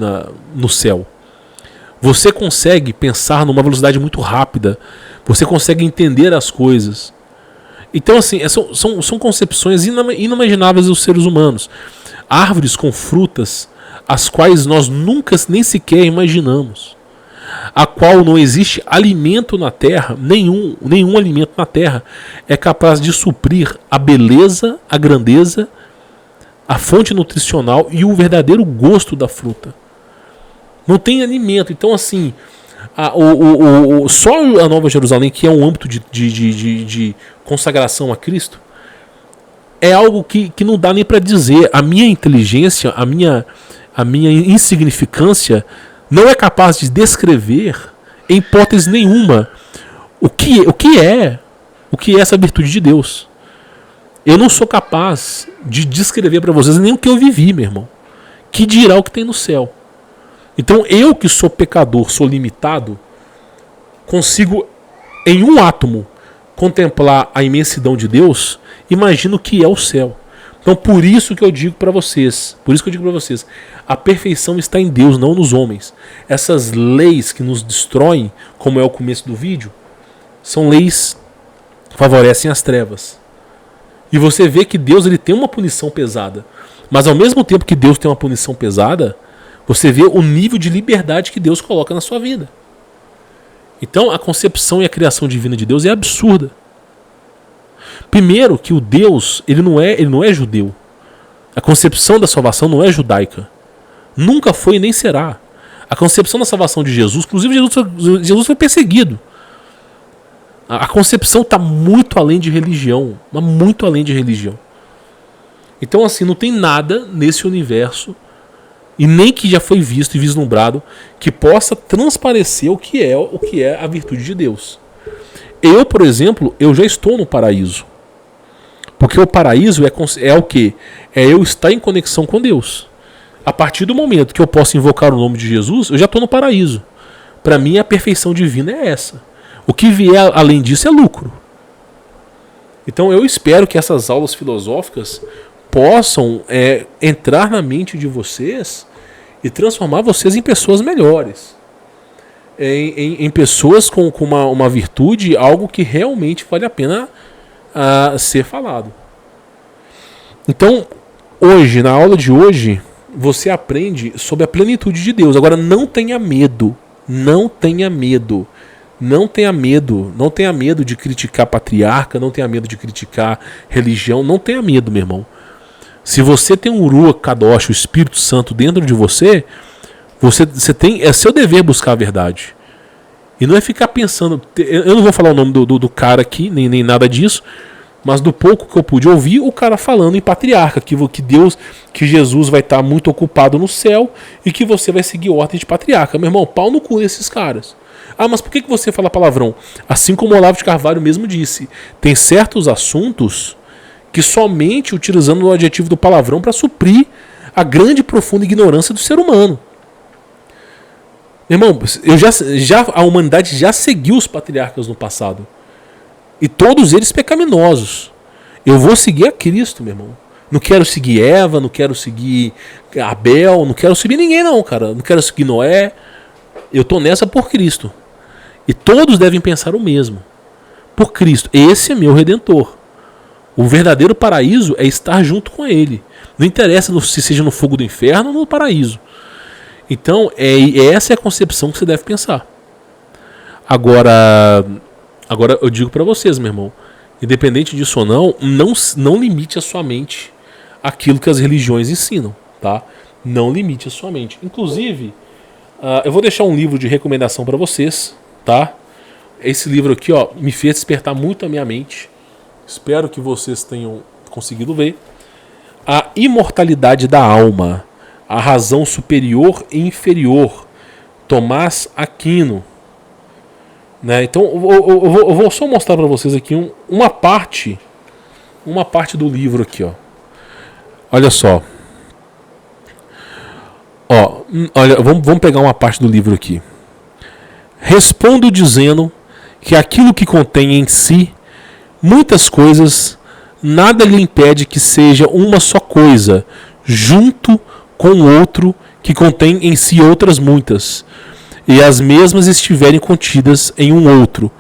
Speaker 1: no céu. Você consegue pensar numa velocidade muito rápida. Você consegue entender as coisas. Então, assim, são concepções inimagináveis dos seres humanos. Árvores com frutas, as quais nós nunca nem sequer imaginamos. A qual não existe alimento na terra, nenhum alimento na terra é capaz de suprir a beleza, a grandeza, a fonte nutricional e o verdadeiro gosto da fruta. Não tem alimento. Então, assim, só a Nova Jerusalém, que é um âmbito de consagração a Cristo, é algo que não dá nem para dizer. A minha inteligência, a minha insignificância não é capaz de descrever, em hipótese nenhuma, o que é essa virtude de Deus. Eu não sou capaz de descrever para vocês nem o que eu vivi, meu irmão. Que dirá o que tem no céu. Então eu, que sou pecador, sou limitado, consigo em um átomo contemplar a imensidão de Deus. Imagino o que é o céu. Então por isso que eu digo para vocês, a perfeição está em Deus, não nos homens. Essas leis que nos destroem, como é o começo do vídeo, são leis que favorecem as trevas. E você vê que Deus ele tem uma punição pesada. Mas ao mesmo tempo que Deus tem uma punição pesada, você vê o nível de liberdade que Deus coloca na sua vida. Então a concepção e a criação divina de Deus é absurda. Primeiro que o Deus, ele não é judeu. A concepção da salvação não é judaica. Nunca foi e nem será. A concepção da salvação de Jesus, inclusive Jesus foi perseguido. A concepção está muito além de religião, mas muito além de religião. Então assim, não tem nada nesse universo, e nem que já foi visto e vislumbrado, que possa transparecer o que é a virtude de Deus. Eu, por exemplo, eu já estou no paraíso. Porque o paraíso é o quê? É eu estar em conexão com Deus. A partir do momento que eu posso invocar o nome de Jesus, eu já estou no paraíso. Para mim, a perfeição divina é essa. O que vier além disso é lucro. Então eu espero que essas aulas filosóficas possam entrar na mente de vocês e transformar vocês em pessoas melhores. Em pessoas com uma virtude, algo que realmente vale a pena ser falado. Então, hoje, na aula de hoje, você aprende sobre a plenitude de Deus. Agora, não tenha medo. Não tenha medo. Não tenha medo. Não tenha medo de criticar patriarca, não tenha medo de criticar religião. Não tenha medo, meu irmão. Se você tem um Ruach Kadosh, o Espírito Santo dentro de você, é seu dever buscar a verdade. E não é ficar pensando... Eu não vou falar o nome do cara aqui, nem nada disso, mas do pouco que eu pude ouvir, o cara falando em patriarca, que Jesus vai estar muito ocupado no céu e que você vai seguir ordem de patriarca. Meu irmão, pau no cu desses caras. Ah, mas por que você fala palavrão? Assim como o Olavo de Carvalho mesmo disse, tem certos assuntos que somente utilizando o adjetivo do palavrão para suprir a grande e profunda ignorância do ser humano. Irmão, a humanidade já seguiu os patriarcas no passado. E todos eles pecaminosos. Eu vou seguir a Cristo, meu irmão. Não quero seguir Eva, não quero seguir Abel, não quero seguir ninguém não, cara. Não quero seguir Noé. Eu tô nessa por Cristo. E todos devem pensar o mesmo. Por Cristo. Esse é meu Redentor. O verdadeiro paraíso é estar junto com Ele. Não interessa se seja no fogo do inferno ou no paraíso. Então, essa é a concepção que você deve pensar. Agora eu digo para vocês, meu irmão. Independente disso ou não limite a sua mente àquilo que as religiões ensinam. Tá? Não limite a sua mente. Inclusive, eu vou deixar um livro de recomendação para vocês. Tá? Esse livro aqui, ó, me fez despertar muito a minha mente. Espero que vocês tenham conseguido ver. A Imortalidade da Alma. A Razão Superior e Inferior. Tomás Aquino. Né? Então eu vou só mostrar para vocês aqui uma parte do livro aqui, ó. Olha só. Ó, olha, vamos pegar uma parte do livro aqui. Respondo dizendo que aquilo que contém em si muitas coisas, nada lhe impede que seja uma só coisa, junto com outro que contém em si outras muitas, e as mesmas estiverem contidas em um outro,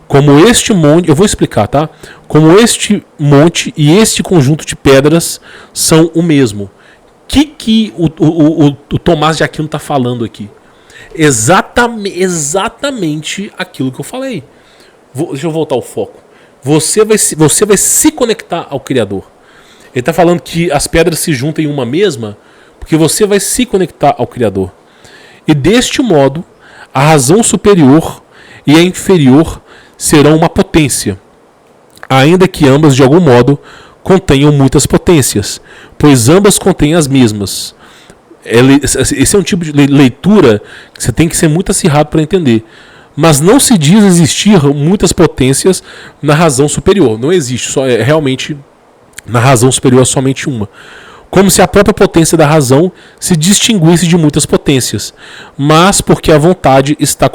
Speaker 1: como este monte, eu vou explicar, tá? Como este monte e este conjunto de pedras são o mesmo. Que o Tomás de Aquino está falando aqui? Exatamente aquilo que eu falei. Deixa eu voltar ao foco. Você vai se conectar ao Criador. Ele está falando que as pedras se juntam em uma mesma, porque você vai se conectar ao Criador. E deste modo, a razão superior e a inferior serão uma potência, ainda que ambas, de algum modo, contenham muitas potências, pois ambas contêm as mesmas. Esse é um tipo de leitura que você tem que ser muito acirrado para entender. Mas não se diz existir muitas potências na razão superior. Não existe, só realmente na razão superior é somente uma. Como se a própria potência da razão se distinguisse de muitas potências, mas porque a vontade está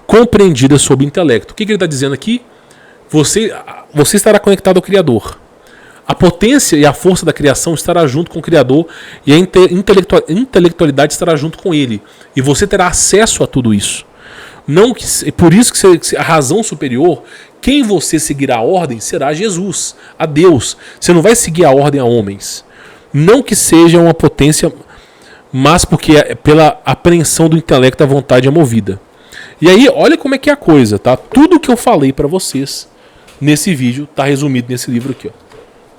Speaker 1: compreendida sob o intelecto. O que ele está dizendo aqui? Você estará conectado ao Criador. A potência e a força da criação estará junto com o Criador e a intelectualidade estará junto com Ele. E você terá acesso a tudo isso. Não que, por isso que a razão superior, quem você seguirá a ordem será Jesus, a Deus. Você não vai seguir a ordem a homens. Não que seja uma potência, mas porque pela apreensão do intelecto a vontade é movida. E aí, olha como é que é a coisa, tá? Tudo que eu falei para vocês nesse vídeo está resumido nesse livro aqui, ó.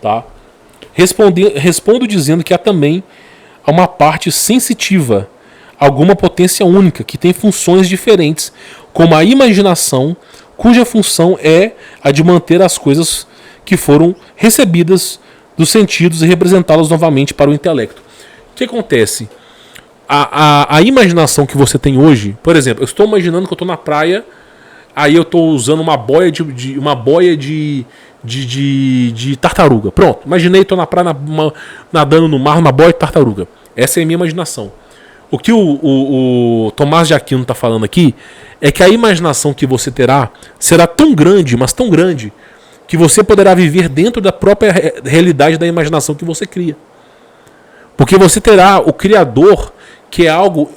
Speaker 1: Tá? Respondo dizendo que há também uma parte sensitiva, alguma potência única, que tem funções diferentes, como a imaginação, cuja função é a de manter as coisas que foram recebidas dos sentidos e representá-las novamente para o intelecto. O que acontece? A imaginação que você tem hoje, por exemplo, eu estou imaginando que eu estou na praia, aí eu estou usando uma boia de tartaruga. Pronto, imaginei, estou na praia nadando no mar, uma boia de tartaruga. Essa é a minha imaginação. O que o Tomás de Aquino está falando aqui é que a imaginação que você terá será tão grande, mas tão grande, que você poderá viver dentro da própria realidade da imaginação que você cria. Porque você terá o Criador, que é algo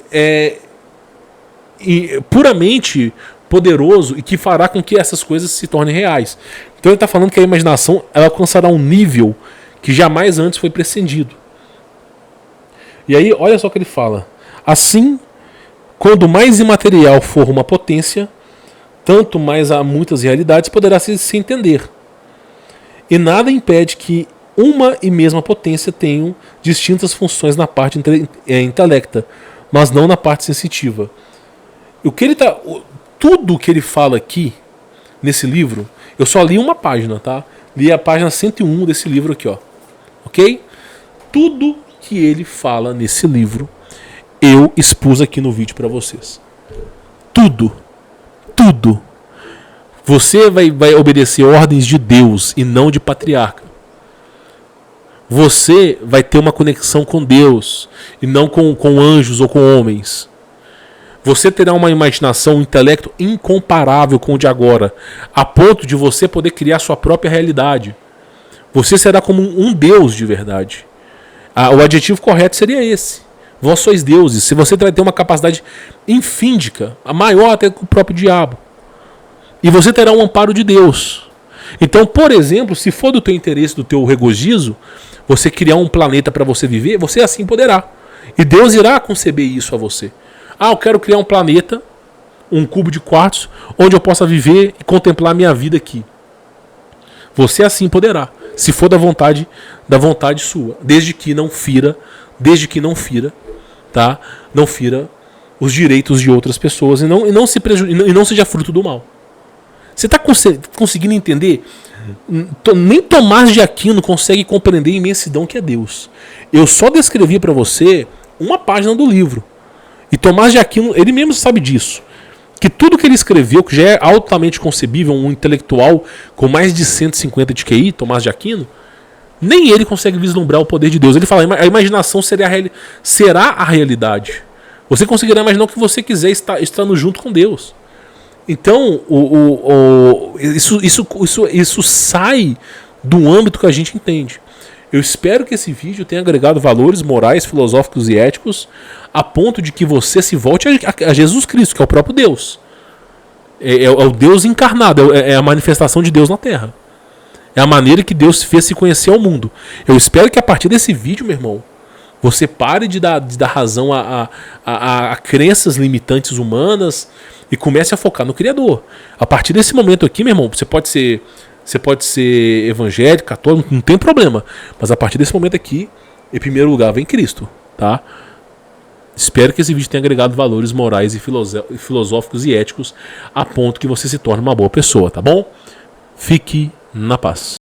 Speaker 1: puramente poderoso e que fará com que essas coisas se tornem reais. Então ele está falando que a imaginação ela alcançará um nível que jamais antes foi prescindido. E aí, olha só o que ele fala. Assim, quando mais imaterial for uma potência, tanto mais há muitas realidades poderá se entender. E nada impede que uma e mesma potência tenham distintas funções na parte intelecta, mas não na parte sensitiva. Tudo que ele fala aqui, nesse livro, eu só li uma página, tá? Li a página 101 desse livro aqui, ó. Ok? Tudo que ele fala nesse livro, eu expus aqui no vídeo para vocês. Tudo. Tudo. Você vai obedecer ordens de Deus e não de patriarca. Você vai ter uma conexão com Deus e não com anjos ou com homens. Você terá uma imaginação, um intelecto incomparável com o de agora, a ponto de você poder criar sua própria realidade. Você será como um Deus de verdade. O adjetivo correto seria esse. Vós sois deuses. Se você ter uma capacidade infíndica, a maior até que o próprio diabo. E você terá um amparo de Deus. Então, por exemplo, se for do teu interesse, do teu regozijo, você criar um planeta para você viver, você assim poderá. E Deus irá conceber isso a você. Eu quero criar um planeta, um cubo de quartzo, onde eu possa viver e contemplar a minha vida aqui. Você assim poderá, se for da vontade sua, desde que não fira, tá? Não fira os direitos de outras pessoas e não seja fruto do mal. Você está conseguindo entender? Nem Tomás de Aquino consegue compreender a imensidão que é Deus. Eu só descrevi para você uma página do livro. E Tomás de Aquino, ele mesmo sabe disso. Que tudo que ele escreveu, que já é altamente concebível, um intelectual com mais de 150 de QI, Tomás de Aquino, nem ele consegue vislumbrar o poder de Deus. Ele fala, a imaginação será a realidade. Você conseguirá imaginar o que você quiser estando junto com Deus. Então, isso sai do âmbito que a gente entende. Eu espero que esse vídeo tenha agregado valores morais, filosóficos e éticos a ponto de que você se volte a Jesus Cristo, que é o próprio Deus. É o Deus encarnado, é a manifestação de Deus na Terra. É a maneira que Deus fez se conhecer ao mundo. Eu espero que a partir desse vídeo, meu irmão, você pare de dar razão a crenças limitantes humanas e comece a focar no Criador. A partir desse momento aqui, meu irmão, você pode ser evangélico, católico, não tem problema. Mas a partir desse momento aqui, em primeiro lugar, vem Cristo, tá? Espero que esse vídeo tenha agregado valores morais e filosóficos e éticos a ponto que você se torne uma boa pessoa, tá bom? Fique na paz.